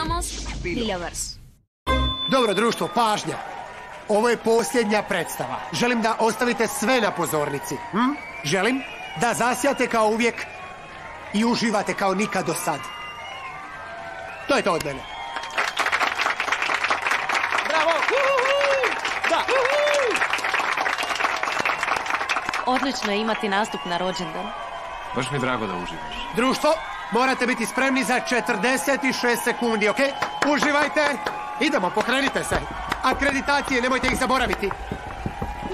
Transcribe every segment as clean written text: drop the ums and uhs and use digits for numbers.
Estamos Biljavers. Dobro, društvo, pažnja. Ovo je posljednja predstava. Želim da ostavite sve na pozornici. Želim da zasijate kao uvijek i uživate kao nikad do sad. To je to od mene. Bravo! Da! Odlično je imati nastup na rođendan. Baš mi je drago da uživaš. Društvo, morate biti spremni za 46 sekundi, ok? Uživajte! Idemo, pokrenite se. Akreditacije, nemojte ih zaboraviti.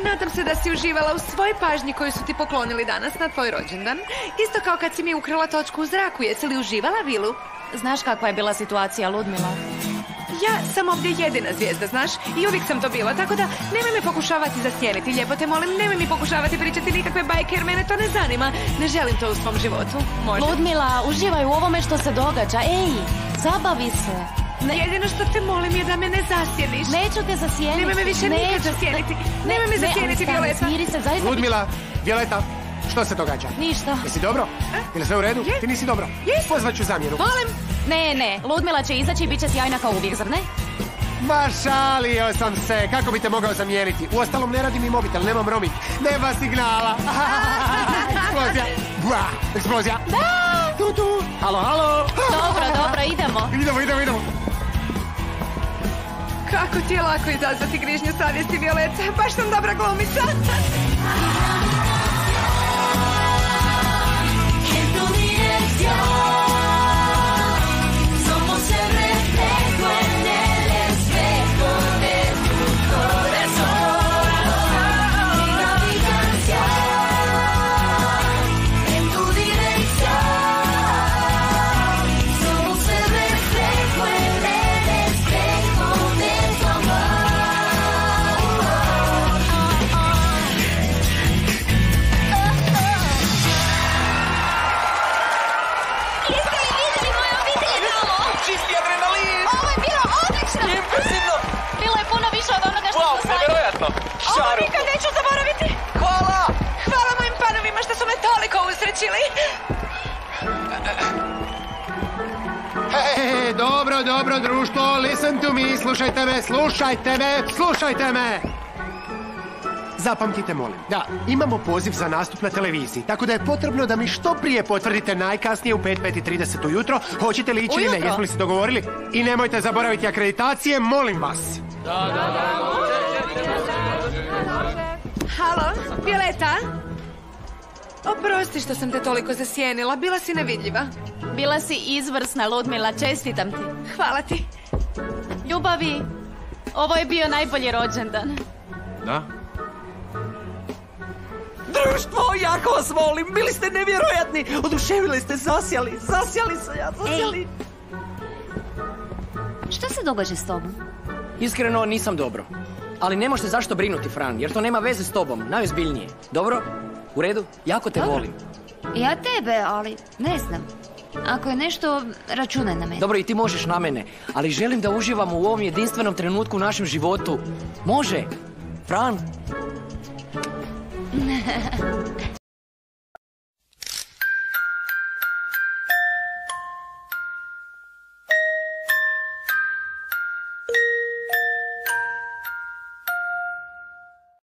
Nadam se da si uživala u svoj pažnji koju su ti poklonili danas na tvoj rođendan. Isto kao kad si mi ukrala točku u zraku. Jesi li uživala, Vilu? Znaš kakva je bila situacija, Ludmila? Ja sam ovdje jedina zvijezda, znaš? I uvijek sam to bila, tako da nemoj me pokušavati zasjeniti. Lijepo te molim, nemoj mi pokušavati pričati nikakve bajke, jer mene to ne zanima. Ne želim to u svom životu. Može? Ludmila, uživaj u ovome što se događa. Ej, zabavi se. Jedino što te molim je da me ne zasjeniš. Neću te zasjeniti. Nemoj me više nikad zasjeniti. Nemoj me zasjeniti, Violeta. Smiri se, zaista. Ludmila, Violeta, što se događa? Ništa. Jesi dobro? Ili sve u redu? Ti nisi dobro. Pozvat ću zamjenu. Volim. Ne, Ludmila će izaći i bit će sjajna kao uvijek, zar ne? Ma šalio sam se, kako bi te mogao zamijeniti? Uostalom ne radi mi mobitel, nemam roaming. Nema signala. Eksplozija. Eksplozija. Da! Tu. Halo. Dobro, idemo. Idemo. Kako ti je lako izazvati grižnju savjesti, Violeta. Baš sam dobra glumica. Ovo nikad neću zaboraviti. Hvala mojim panovima što su me toliko usrećili. Dobro, društvo, listen to me, slušajte me. Zapamtite, molim, da imamo poziv za nastup na televiziji, tako da je potrebno da mi što prije potvrdite najkasnije u 5:30 ujutro. Hoćete li ići ili ne? Jesmo li se dogovorili? I nemojte zaboraviti akreditacije, molim vas. Halo, Violeta? Oprosti što sam te toliko zasjenila, bila si nevidljiva. Bila si izvrsna, Ludmila, čestitam ti. Hvala ti. Ljubavi, ovo je bio najbolji rođendan. Da? Društvo, jako vas volim, bili ste nevjerojatni. Oduševili ste, zasjali se ja. Ej, šta se događa s tobom? Iskreno, nisam dobro. Ali ne možete zašto brinuti, Fran, jer to nema veze s tobom, najozbiljnije. Dobro? U redu? Jako te volim. Ja tebe, ali ne znam. Ako je nešto, računaj na mene. Dobro, i ti možeš na mene, ali želim da uživamo u ovom jedinstvenom trenutku u našem životu. Može? Fran?